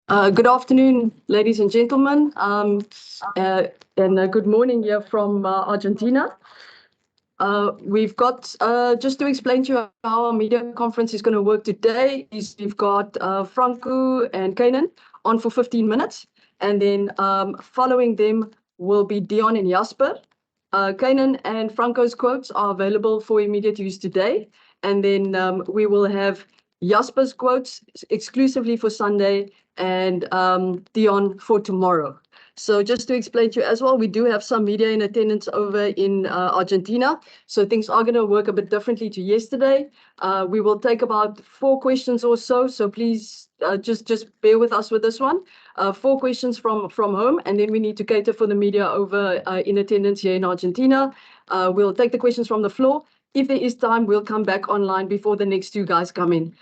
Good afternoon, ladies and gentlemen, and good morning here from Argentina. We've got, just to explain to you how our media conference is going to work today, is we've got Franco and Canan on for 15 minutes, and then following them will be Deon and Jasper. Canan and Franco's quotes are available for immediate use today, and then we will have Jasper's quotes exclusively for Sunday and Deon for tomorrow. So just to explain to you as well, we do have some media in attendance over in Argentina. So things are going to work a bit differently to yesterday. We will take about 4 questions or so. So please just bear with us with this one. 4 questions from home, and then we need to cater for the media over in attendance here in Argentina. We'll take the questions from the floor. If there is time, we'll come back online before the next 2 guys come in.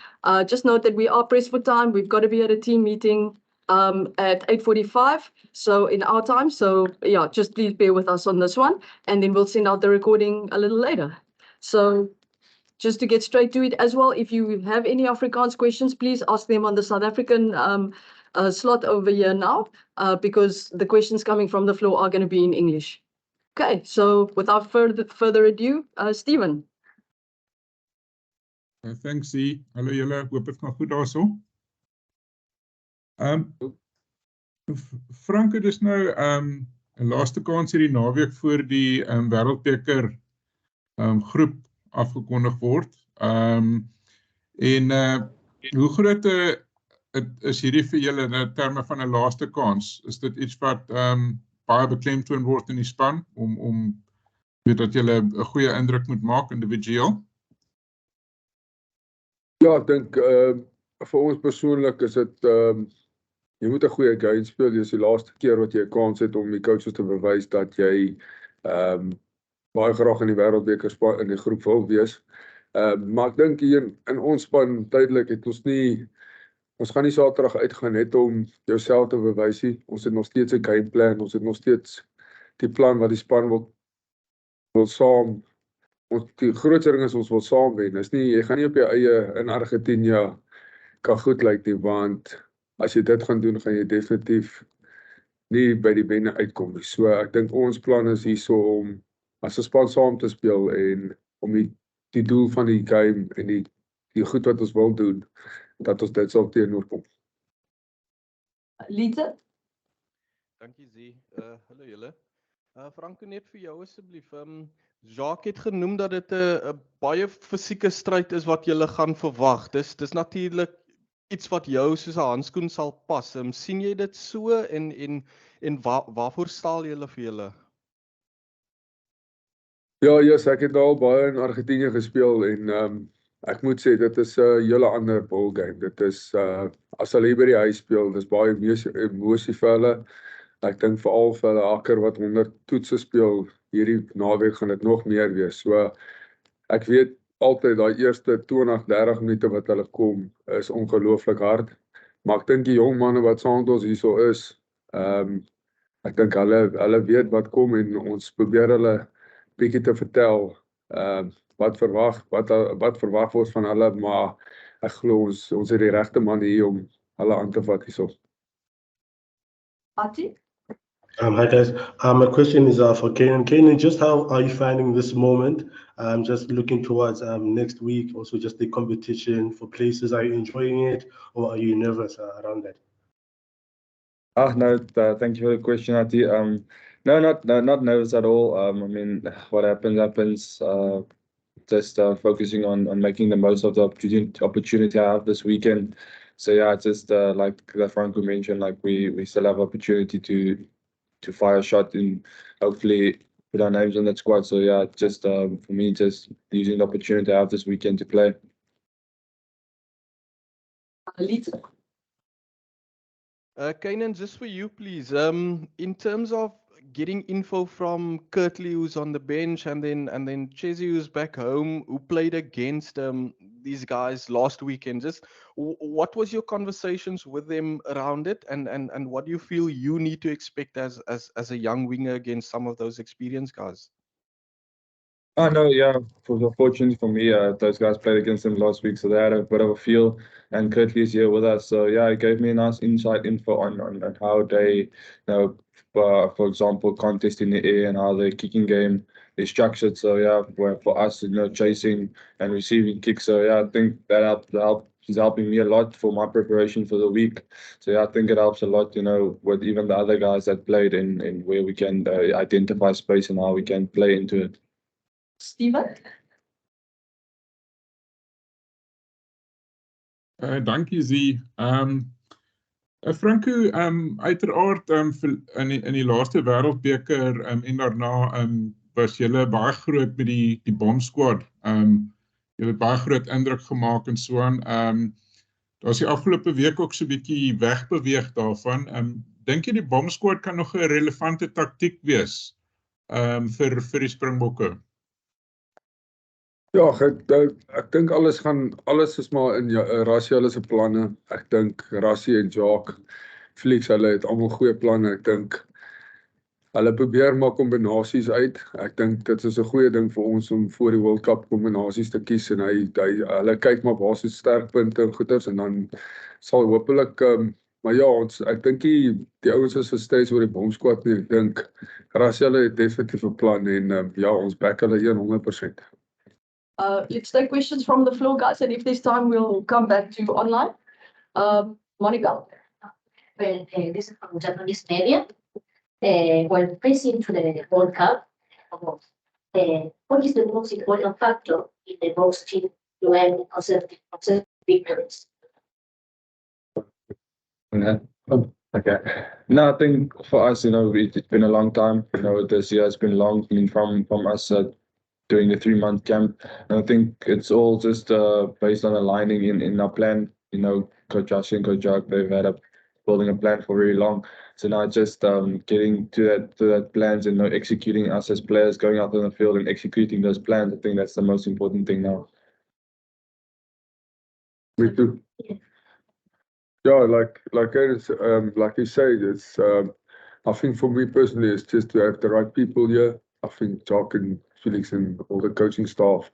Just note that we are pressed for time. We've got to be at a team meeting at 8:45, so in our time. So yeah, just please bear with us on this one, and then we'll send out the recording a little later. So just to get straight to it as well, if you have any Afrikaans questions, please ask them on the South African slot over here now, because the questions coming from the floor are going to be in English. Okay, so without further ado, Stephen. Thanks, Zee. Hallo julle, ek hoop dit gaan goed daarso. Franco, dis nou 'n laaste kans hierdie naweek voor die wêreldbeker groep afgekondig word. Hoe groot is hierdie vir julle in terme van 'n laaste kans? Is dit iets wat baie beklemtoon word in die span om weet dat julle 'n goeie indruk moet maak individueel? Ja, ek dink vir ons persoonlik is dit jy moet 'n goeie game speel. Dit is die laaste keer wat jy 'n kans het om die coaches te bewys dat jy baie graag in die wêreldbeker span in die groep wil wees. Maar ek dink hier in ons span tydelik het ons gaan nie Saterdag uitgaan net om jouself te bewys nie. Ons het nog steeds 'n game plan. Ons het nog steeds die plan wat die span wil saam. Die grootste ding is ons wil saam wen. Dis nie jy gaan nie op jou eie in Argentinië kan goed lyk nie, want as jy dit gaan doen, gaan jy definitief nie by die wenne uitkom nie. So ek dink ons plan is hierso om as 'n span saam te speel en om die doel van die game en die goed wat ons wil doen, dat ons dit sal teenoorkom. Liete? Dankie Zee. Hallo julle. Franco, net vir jou asseblief. Jacques het genoem dat dit 'n baie fisieke stryd is wat julle gaan verwag. Dis natuurlik iets wat jou soos 'n handskoen sal pas. Sien jy dit so en waarvoor staan julle vir julle? Ja, yes, ek het al baie in Argentinië gespeel en ek moet sê dit is 'n hele ander ballgame. Dit is as hulle hier by die huis speel, dis baie emosie vir hulle. Ek dink veral vir hulle akker wat 100 toetse speel, hierdie naweek gaan dit nog meer wees. So ek weet altyd daai eerste 20-30 minute wat hulle kom is ongelooflik hard. Maar ek dink die jong manne wat saam met ons hierso is, ek dink hulle weet wat kom en ons probeer hulle bietjie te vertel wat verwag word van hulle, maar ek glo ons het die regte man hier om hulle aan te vat hierso. Ati? Hi guys. My question is for Canan. Canan, just how are you finding this moment? Just looking towards next week, also just the competition for places. Are you enjoying it, or are you nervous around that? No, thank you for the question, Ati. No, not nervous at all. I mean, what happens. Just focusing on making the most of the opportunity I have this weekend. So yeah, just like Franco mentioned, like we still have opportunity to fire a shot and hopefully put our names on that squad. So yeah, just for me, just using the opportunity I have this weekend to play. Lisa? Canan, just for you, please. In terms of getting info from Kirtley, who's on the bench, and then Chezzy, who's back home, who played against these guys last weekend. Just what was your conversations with them around it, and what do you feel you need to expect as a young winger against some of those experienced guys? Oh no, yeah. Fortunately for me, those guys played against them last week, so they had a bit of a feel. And Curtly is here with us, so yeah, it gave me a nice inside info on how they, for example, contest in the air and how their kicking game is structured. So yeah, where for us, chasing and receiving kicks. So yeah, I think that is helping me a lot for my preparation for the week. So yeah, I think it helps a lot, with even the other guys that played in where we can identify space and how we can play into it. Steven? Dankie Zee. Franco, uiteraard in die laaste wêreldbeker en daarna was julle baie groot met die bomb squad. Julle het baie groot indruk gemaak en so aan. Daar's die afgelope week ook so 'n bietjie wegbeweeg daarvan. Dink jy die bomb squad kan nog 'n relevante taktiek wees vir die Springbokke? Ja, ek dink alles is maar in Rassie hulle se planne. Ek dink Rassie en Jacques, Felix, hulle het almal goeie planne. Ek dink hulle probeer maar kombinasies uit. Ek dink dit is 'n goeie ding vir ons om voor die World Cup kombinasies te kies en hulle kyk maar waar se sterkpunte en goeders en dan sal hopelik maar ja, ek dink die ouens is steeds oor die bomb squad nie. Ek dink Rassie hulle het definitief 'n plan en ja, ons back hulle 100%. Let's take questions from the floor, guys, and if there's time, we'll come back to online. Monica. Well, this is from Japanese media. When facing to the World Cup, what is the most important factor in the box team to end consecutive victories? Yeah. Okay. No, I think for us, it's been a long time. This year has been long. I mean, from us doing the 3-month camp, and I think it's all just based on aligning in our plan. Coach Josh and Coach Jack, they've had building a plan for very long. So now just getting to that plans and executing us as players, going out on the field and executing those plans. I think that's the most important thing now. Me too. Yeah, like you said, it's I think for me personally, it's just to have the right people here. I think Jock and Felix and all the coaching staff,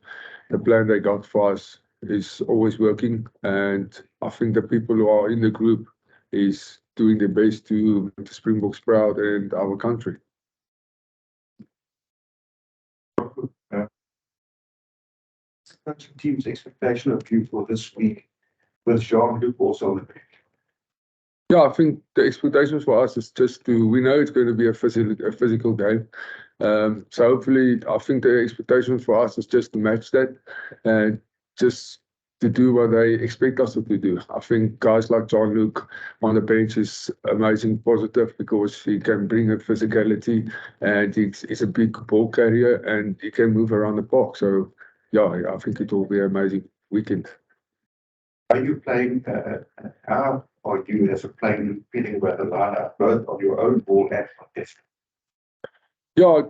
the plan they got for us is always working, and I think the people who are in the group is doing their best to make the Springboks proud and our country. Coaching team's expectation of you for this week with Jean-Luc also on the pitch? Yeah, I think the expectations for us is just we know it's going to be a physical game. So hopefully, I think the expectation for us is just to match that and just to do what they expect us to do. I think guys like Jean-Luc on the bench is amazing positive because he can bring a physicality and he's a big ball carrier and he can move around the park. So yeah, I think it will be an amazing weekend. Are you playing, how are you as a player feeling about the lineup, both on your own ball and contest? Yeah,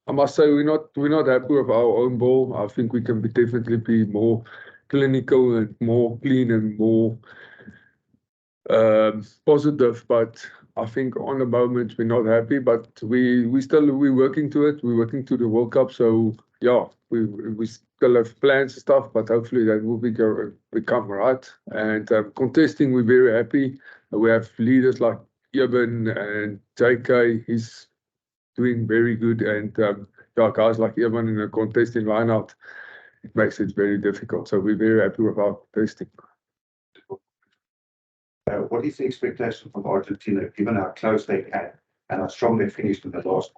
I must say we're not happy with our own ball. I think we can definitely be more clinical and more clean and more positive. But I think on the moment we're not happy. But we're working to it. We're working to the World Cup. So yeah, we still have plans and stuff. But hopefully that will become right. And contesting, we're very happy. We have leaders like Eben and JK. He's doing very good, and yeah, guys like Evan in the contesting lineout, it makes it very difficult. So we're very happy with our testing. What is the expectation from Argentina, given how close they came and how strong they finished in the last?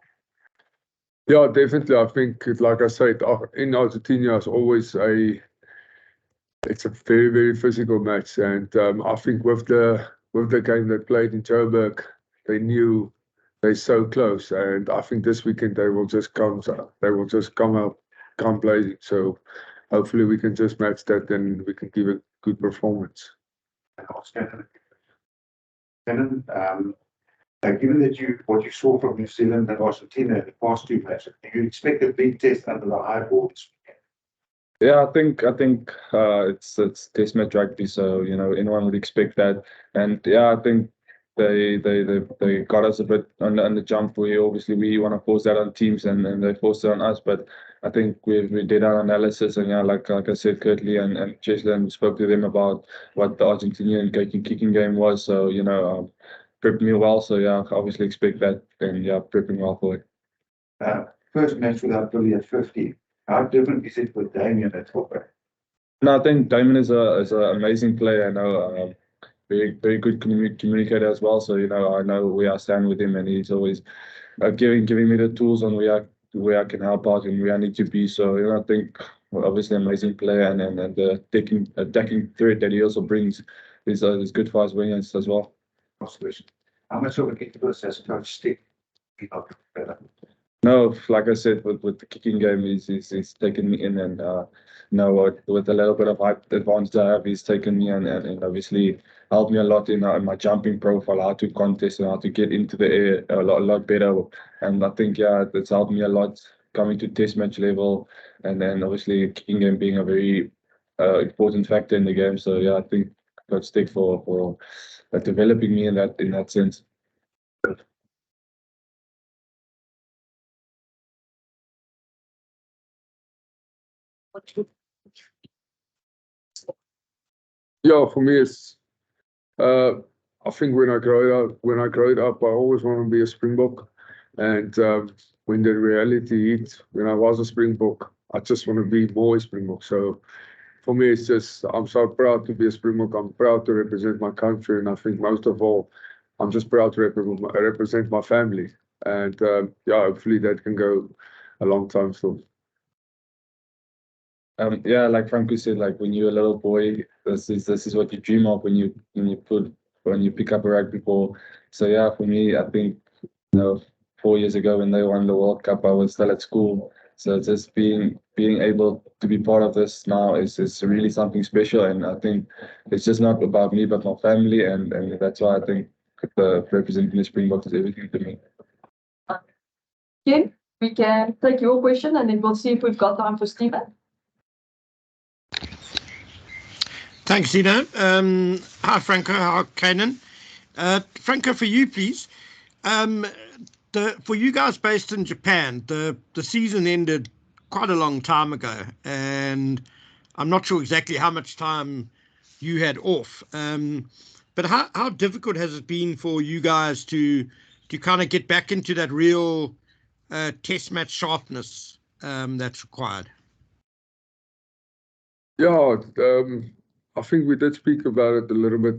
Yeah, definitely. I think, like I said, in Argentina, it's always it's a very, very physical match, and I think with the game they played in Joburg, they knew. They're so close, and I think this weekend they will just come blazing. So hopefully we can just match that and we can give a good performance. Canan, given that what you saw from New Zealand and Argentina in the past 2 matches, do you expect a big test under the high ball this weekend? Yeah, I think it's test match rugby, so anyone would expect that, and yeah, I think. They got us a bit on the jump. We want to force that on teams, and they forced it on us. But I think we did our analysis, and yeah, like I said, Kurtley and Cheslin spoke to them about what the Argentinian kicking game was. So prepped me well. So yeah, I obviously expect that, and yeah, prepping well for it. First match without Billy at 50. How different is it with Damien at fullback? No, I think Damon is an amazing player. I know, very good communicator as well. So I know where I stand with him, and he's always giving me the tools on where I can help out and where I need to be. So I think obviously amazing player, and the attacking threat that he also brings is good for us wingers as well. Last question. How much of a kick does as a coach stick? Better. No, like I said, with the kicking game, he's taken me in, and with a little bit of height advantage I have, he's taken me in, and obviously helped me a lot in my jumping profile, how to contest and how to get into the air a lot better. And I think it's helped me a lot coming to test match level, and then obviously kicking game being a very important factor in the game. So yeah, I think Coach Stick for developing me in that sense. Yeah, for me it's I think when I grow up, I always want to be a Springbok, and when the reality hit, when I was a Springbok, I just want to be more a Springbok. So for me, it's just I'm so proud to be a Springbok. I'm proud to represent my country, and I think most of all, I'm just proud to represent my family, and hopefully that can go a long time still. Yeah, like Franco said, like when you're a little boy, this is what you dream of when you pick up a rugby ball. So yeah, for me, I think 4 years ago when they won the World Cup, I was still at school. So just being able to be part of this now is really something special, and I think it's just not about me but my family, and that's why I think representing the Springboks is everything to me. Ken, we can take your question, and then we'll see if we've got time for Stephen. Thanks, Dino. Hi, Franco. Hi, Canan. Franco, for you, please. For you guys based in Japan, the season ended quite a long time ago, and I'm not sure exactly how much time you had off. But how difficult has it been for you guys to kind of get back into that real test match sharpness that's required? Yeah, I think we did speak about it a little bit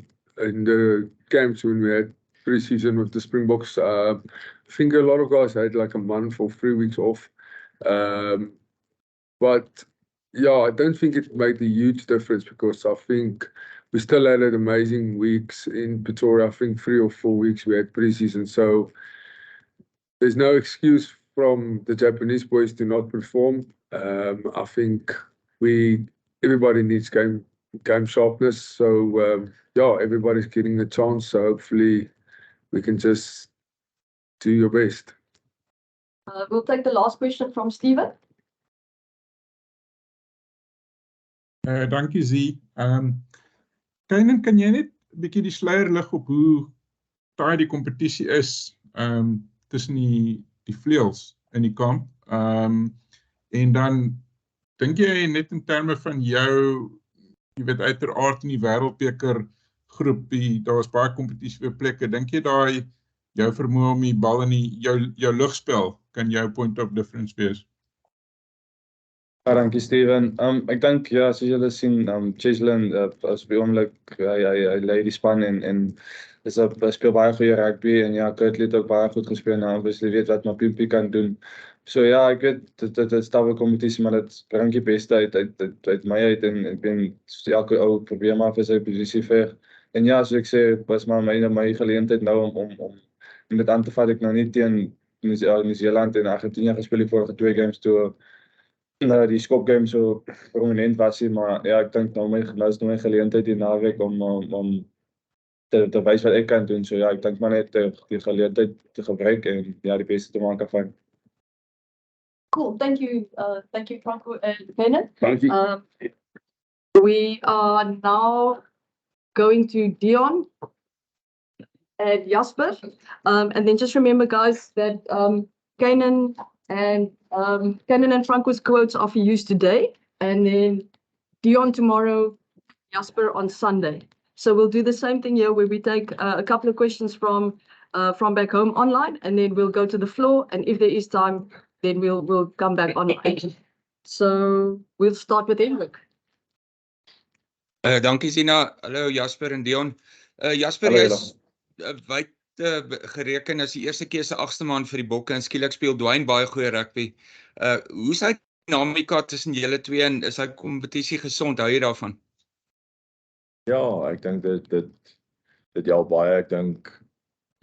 in the camps when we had pre-season with the Springboks. I think a lot of guys had like a month or 3 weeks off. But yeah, I don't think it made a huge difference because I think we still had amazing weeks in Pretoria. I think 3 or 4 weeks we had pre-season. So there's no excuse from the Japanese boys to not perform. I think everybody needs game sharpness. So everybody's getting a chance. So hopefully we can just do your best. We'll take the last question from Stephen. Dankie Zee. Canan, kan jy net 'n bietjie die sluier lig op hoe taai die kompetisie is tussen die vleuels in die kamp? En dan dink jy net in terme van jou, jy weet uiteraard in die wêreldbeker groepie, daar's baie kompetisie vir plekke. Dink jy daai jou vermoë om die bal in jou lugspel kan jou point of difference wees? Dankie Steven. Ek dink ja, soos julle sien, Cheslin as by oomblik hy lei die span en speel baie goeie rugby, en ja, Kurtley het ook baie goed gespeel, en obviously weet wat Mapimpi kan doen. So ja, ek weet dit is stawwe kompetisie, maar dit bring die beste uit my uit, en ek ben elke ou probeer maar vir sy posisie veg. En ja, soos ek sê, was maar my geleentheid nou om dit aan te vat. Ek nou nie teen Nieu-Seeland en Argentinië gespeel die vorige 2 games toe die skop game so prominent was hy, maar ja, ek dink nou is my geleentheid die naweek om te wys wat ek kan doen. So ja, ek dink maar net die geleentheid te gebruik en ja, die beste te maak daarvan. Cool, thank you Franco and Canan. Thank you. We are now going to Deon and Jasper, and then just remember guys that Canan and Canan and Franco's quotes are for use today, and then Deon tomorrow, Jasper on Sunday. So we'll do the same thing here where we take a couple of questions from back home online, and then we'll go to the floor, and if there is time, then we'll come back online. So we'll start with Hendrik. Dankie Sina. Hallo Jasper en Deon. Jasper, Hallo, jy's wyd gereken as die eerste keuse 8ste man vir die Bokke en skielik speel Dwayne baie goeie rugby. Hoe is hy dinamika tussen julle twee en is hy kompetisie gesond? Hou jy daarvan? Ja, ek dink dit help baie. Ek dink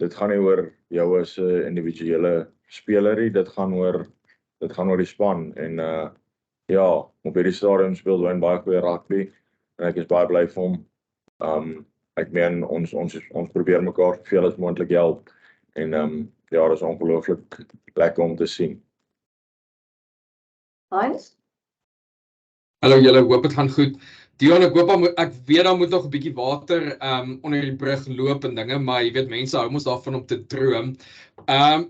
dit gaan nie oor jou as 'n individuele speler nie, dit gaan oor die span en ja, op hierdie stadium speel Dwayne baie goeie rugby en ek is baie bly vir hom. Ek meen ons probeer mekaar soveel as moontlik help en ja, dit is ongelooflik lekker om te sien. Hans? Hallo julle, hoop dit gaan goed. Deon, ek weet daar moet nog 'n bietjie water onder die brug loop en dinge, maar jy weet mense hou mos daarvan om te droom.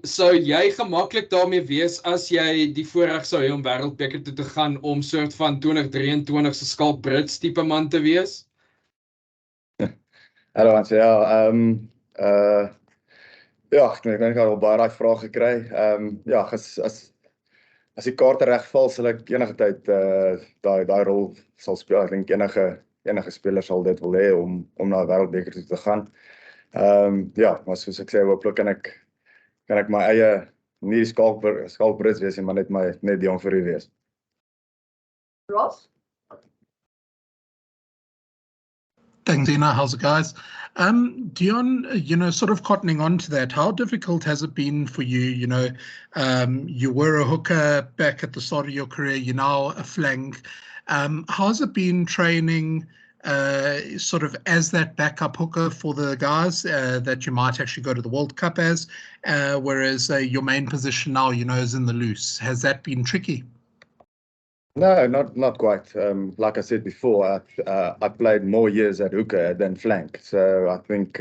Sou jy gemaklik daarmee wees as jy die voorreg sou hê om wêreldbeker toe te gaan om soort van 2023 se Skalk Brits tipe man te wees? Hallo Hans, ja, ja, ek dink ek het al baie daai vrae gekry. Ja, as die kaarte reg val, sal ek enige tyd daai rol sal speel. Ek dink enige speler sal dit wil hê om na 'n wêreldbeker toe te gaan. Ja, maar soos ek sê, hooplik kan ek my eie nie Skalk Brits wees nie, maar net Deon Fourie wees. Ross? Thanks, Ina. How's it, guys? Deon, sort of cottoning on to that, how difficult has it been for you? You were a hooker back at the start of your career, you're now a flank. How's it been training sort of as that backup hooker for the guys that you might actually go to the World Cup as, whereas your main position now, is in the loose? Has that been tricky? No, not quite. Like I said before, I played more years at hooker than flank. So I think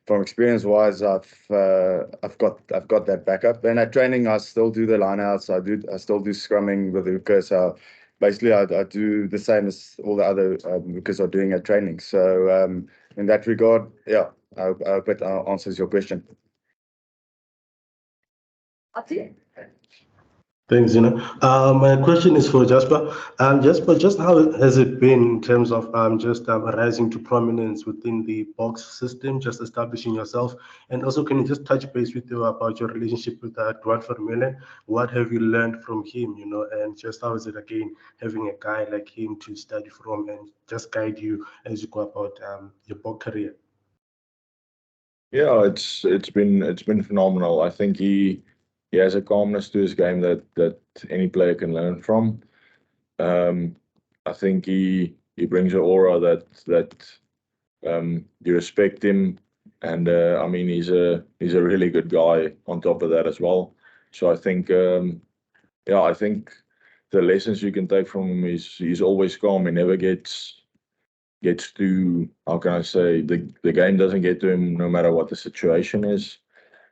from experience-wise, I've got that backup. And at training, I still do the lineouts. I still do scrumming with the hooker. So basically, I do the same as all the other hookers are doing at training. So in that regard, yeah, I hope that answers your question. Ati? Thanks, Zina. My question is for Jasper. Jasper, just how has it been in terms of rising to prominence within the box system, just establishing yourself? And also, can you just touch base with you about your relationship with Dwayne Fourie? What have you learned from him, and just how is it again having a guy like him to study from and just guide you as you go about your box career? Yeah, it's been phenomenal. I think he has a calmness to his game that any player can learn from. I think he brings an aura that you respect him, and I mean he's a really good guy on top of that as well. So I think I think the lessons you can take from him is he's always calm. He never gets too, how can I say, the game doesn't get to him no matter what the situation is.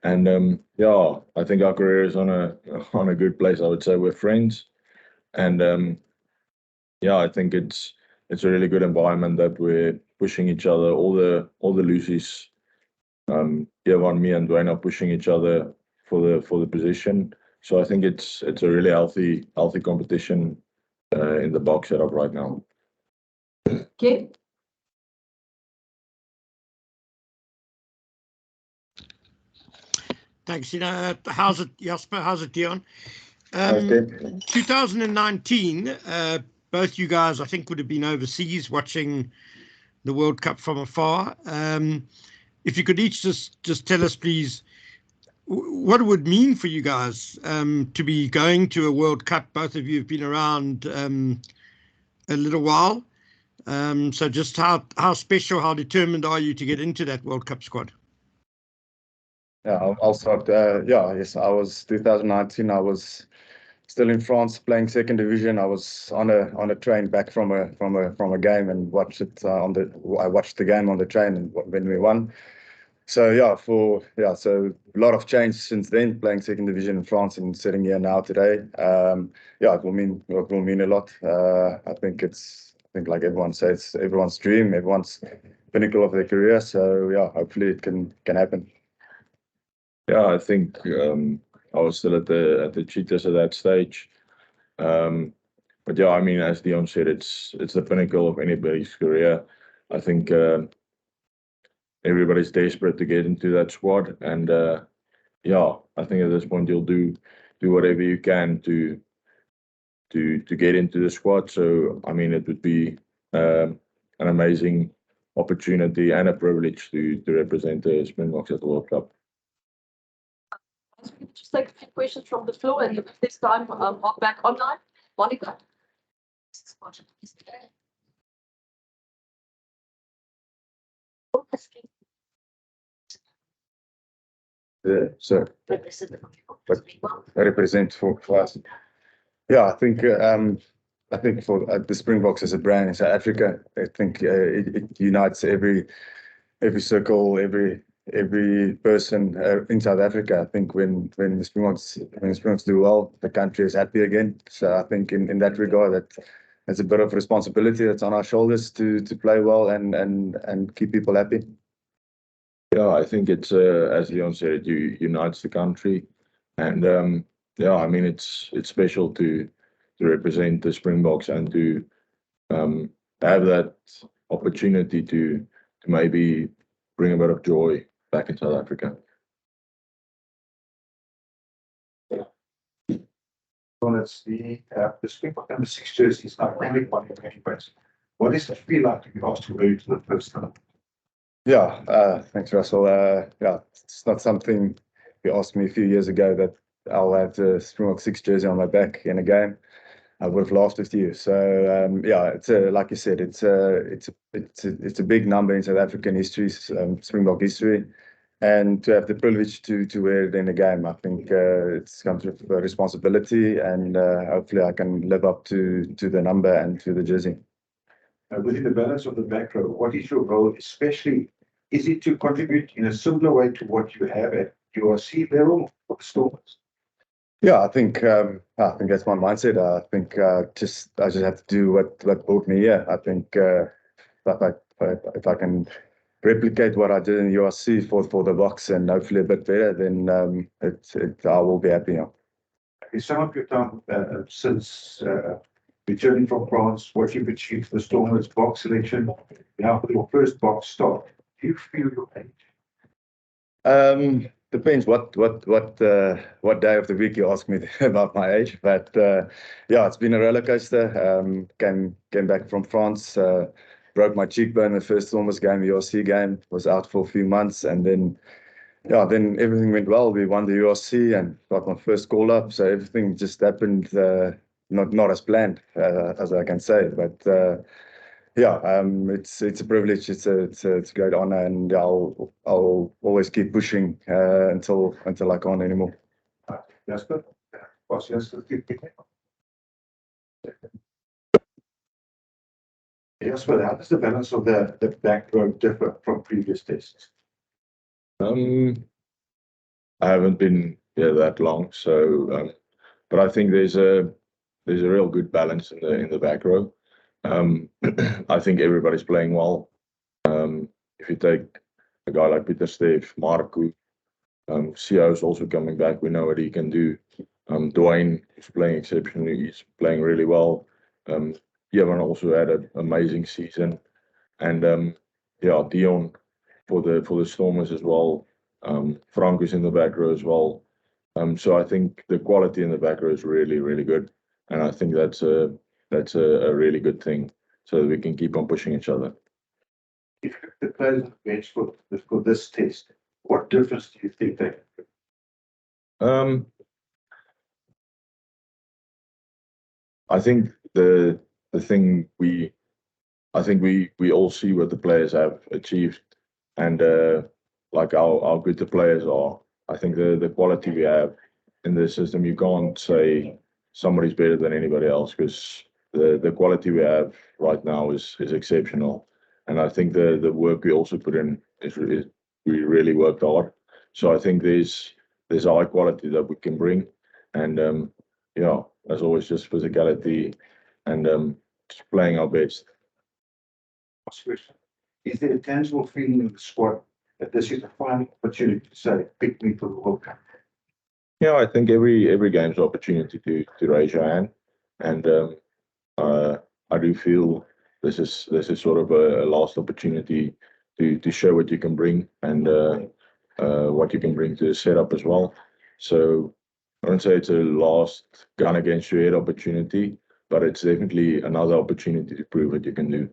And yeah, I think our career is on a good place. I would say we're friends, and yeah, I think it's a really good environment that we're pushing each other. All the loosies, Deon, me and Dwayne are pushing each other for the position. So I think it's a really healthy competition in the box setup right now. Okay. Thanks. How's it, Jasper? How's it, Deon? Okay. 2019, both you guys, I think, would have been overseas watching the World Cup from afar. If you could each just tell us, please, what it would mean for you guys to be going to a World Cup. Both of you have been around a little while. So just how special, how determined are you to get into that World Cup squad? Yeah, I'll start. Yes, I was 2019. I was still in France playing second division. I was on a train back from a game and watched it I watched the game on the train and when we won. So so a lot of change since then, playing second division in France and sitting here now today. It will mean a lot. I think like everyone says, it's everyone's dream, everyone's pinnacle of their career. So hopefully it can happen. Yeah, I think I was still at the Cheetahs at that stage. But yeah, I mean, as Deon said, it's the pinnacle of anybody's career. I think everybody's desperate to get into that squad, and I think at this point you'll do whatever you can to get into the squad. So I mean, it would be an amazing opportunity and a privilege to represent the Springboks at the World Cup. We can just take a few questions from the floor, and this time hop back online. Monica. So represent for us. Yeah, I think for the Springboks as a brand in South Africa, I think it unites every circle, every person in South Africa. I think when the Springboks do well, the country is happy again. So I think in that regard, that's a bit of responsibility that's on our shoulders to play well and keep people happy. Yeah, I think it's as Deon said, it unites the country, and I mean it's special to represent the Springboks and to have that opportunity to maybe bring a bit of joy back in South Africa. It's the Springbok number 6 jersey is not only one in many ways. What does it feel like to be asked to wear it to the first time? Yeah, thanks, Russell. It's not something you asked me a few years ago that I'll have the Springbok 6 jersey on my back in a game. I would have laughed with you. So it's like you said, it's a big number in South African history, Springbok history, and to have the privilege to wear it in a game, I think it's comes with a responsibility, and hopefully I can live up to the number and to the jersey. Within the balance of the back row, what is your role, especially? Is it to contribute in a similar way to what you have at URC level for the Stormers? Yeah, I think that's my mindset. I think I just have to do what brought me here. I think if I can replicate what I did in URC for the Boks and hopefully a bit better, then I will be happy now. In some of your time since returning from France, what you've achieved for the Stormers box selection, now for your first box start, do you feel your age? Depends what day of the week you ask me about my age, but it's been a roller coaster. Came back from France, broke my cheekbone the first Stormers game, URC game, was out for a few months, and then everything went well. We won the URC and got my first call up, so everything just happened not as planned, as I can say, but. It's a privilege. It's a great honor, and I'll always keep pushing until I can't anymore. Jasper, Jasper, how does the balance of the back row differ from previous tests? I haven't been here that long, so but I think there's a real good balance in the back row. I think everybody's playing well. If you take a guy like Pieter Steef, Marco, CO is also coming back. We know what he can do. Dwayne is playing exceptionally. He's playing really well. Deon also had an amazing season, and Deon for the Stormers as well. Franco is in the back row as well. So I think the quality in the back row is really, really good, and I think that's a really good thing, so that we can keep on pushing each other. If the players on the bench for this test, what difference do you think they can? I think the thing we all see what the players have achieved, and like how good the players are. I think the quality we have in the system, you can't say somebody's better than anybody else, because the quality we have right now is exceptional, and I think the work we also put in is we really worked hard. So I think there's a high quality that we can bring, and yeah, as always, just physicality and just playing our best. Last question. Is there a tangible feeling in the squad that this is a final opportunity to say, pick me for the World Cup? Yeah, I think every game's an opportunity to raise your hand, and I do feel this is sort of a last opportunity to show what you can bring and what you can bring to the setup as well. So I don't say it's a last gun against your head opportunity, but it's definitely another opportunity to prove what you can do.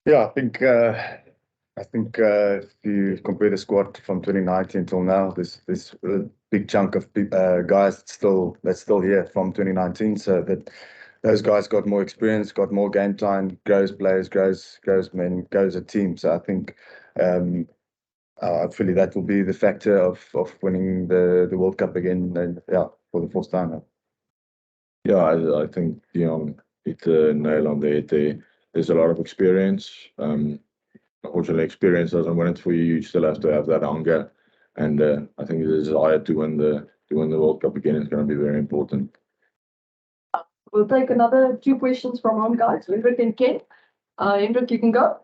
Yeah, I think if you compare the squad from 2019 till now, there's a big chunk of guys that's still here from 2019. So that those guys got more experience, got more game time, grows players, grows men, grows a team. So I think hopefully that will be the factor of winning the World Cup again, and yeah, for the fourth time now. Yeah, I think Deon hit the nail on the head there. There's a lot of experience. Unfortunately, experience doesn't win it for you. You still have to have that hunger, and I think the desire to win the World Cup again is going to be very important. We'll take another 2 questions from home, guys. Hendrik and Ken. Hendrik, you can go.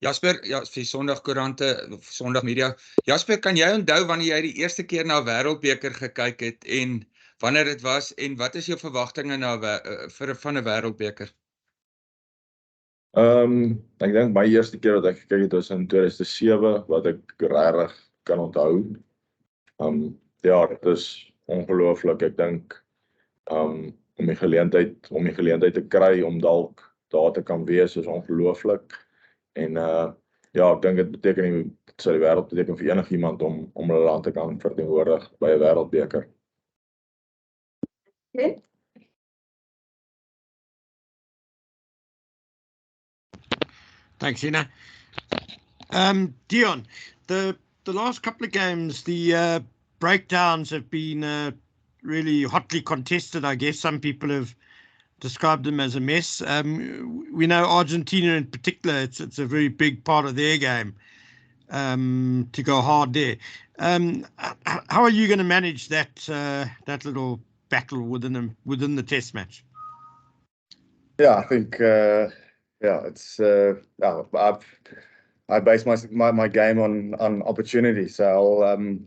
Jasper, ja, vir Sondagkoerante of Sondag Media. Jasper, kan jy onthou wanneer jy die eerste keer na Wêreldbeker gekyk het en wanneer dit was en wat is jou verwagtinge van 'n Wêreldbeker? Ek dink my eerste keer wat ek gekyk het was in 2007 wat ek regtig kan onthou. Ja, dit is ongelooflik. Ek dink om die geleentheid te kry om dalk daar te kan wees is ongelooflik. En ja, ek dink dit beteken dit sal die wêreld beteken vir enigiemand om hulle land te kan verteenwoordig by 'n Wêreldbeker. Okay. Thanks, Ina. Deon, the last couple of games, the breakdowns have been really hotly contested. I guess some people have described them as a mess. We know Argentina in particular, it's a very big part of their game to go hard there. How are you going to manage that little battle within the test match? Yeah, I think it's I base my game on opportunity. So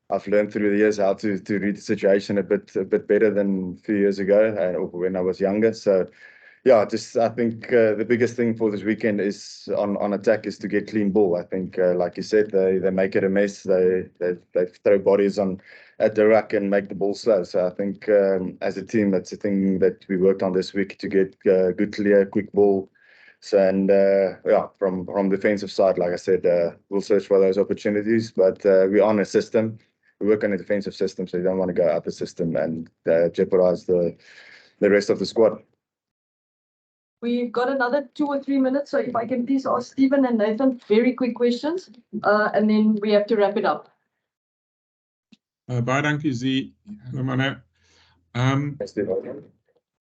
I've learned through the years how to read the situation a bit better than a few years ago when I was younger. So yeah, I think the biggest thing for this weekend is on attack is to get clean ball. I think like you said, they make it a mess. They throw bodies at the ruck and make the ball slow. So I think as a team, that's the thing that we worked on this week to get good, clear, quick ball. So and from defensive side, like I said, we'll search for those opportunities. But we're on a system. We work on a defensive system, so you don't want to go out the system and jeopardize the rest of the squad. We've got another 2 or 3 minutes, so if I can please ask Stephen and Nathan very quick questions, and then we have to wrap it up. Baie dankie Zee. Hallo manne.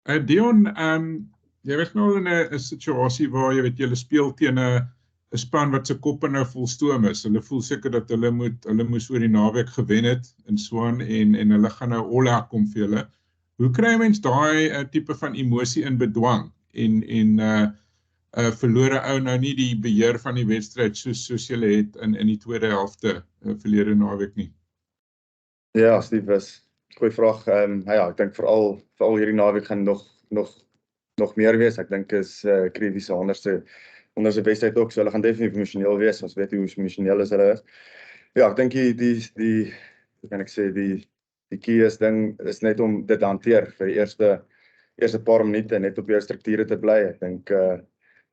Deon, jy was nou in 'n situasie waar jy weet jy speel teen 'n span wat se koppe nou vol stoom is. Hulle voel seker dat hulle moes oor die naweek gewen het in Swan en hulle gaan nou all-out kom vir hulle. Hoe kry mens daai tipe van emosie in bedwang en verlore ou nou nie die beheer van die wedstryd soos julle het in die tweede helfte verlede naweek nie? Ja, Steve, is goeie vraag. Ja, ek dink veral hierdie naweek gaan nog meer wees. Ek dink is Krivis se 100ste wedstryd ook, so hulle gaan definitief emosioneel wees. Ons weet hoe emosioneel hulle is. Ja, ek dink die kan ek sê die key is net om dit te hanteer vir die eerste paar minute net op jou strukture te bly. Ek dink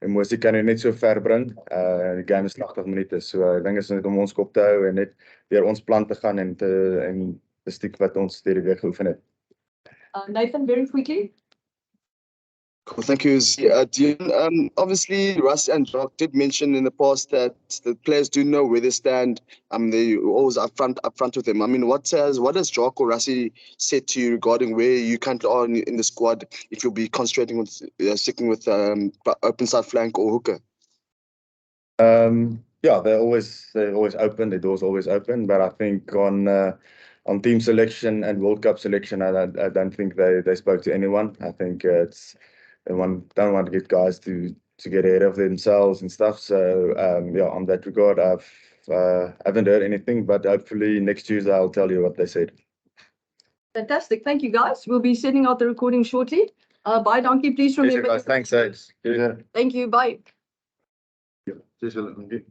emosie kan jy net so ver bring. Die game is 80 minute, so ek dink is net om ons kop te hou en net deur ons plan te gaan en te stiek wat ons deur die week geoefen het. Nathan, very quickly. Cool, thank you. Deon, obviously, Russ and Jock did mention in the past that the players do know where they stand. They always upfront with them. I mean, what has Jock or Russi said to you regarding where you currently are in the squad? If you'll be concentrating with sticking with open side flank or hooker? Yeah, they're always open. The door's always open. But I think on team selection and World Cup selection, I don't think they spoke to anyone. I think they don't want to get guys to get ahead of themselves and stuff. So yeah, on that regard, I haven't heard anything. But hopefully next Tuesday I'll tell you what they said. Fantastic. Thank you, guys. We'll be sending out the recording shortly. Bye, Donkey. Please remember. Guys, thanks, Ed. Thank you. Bye. Cheers, julle. Dankie.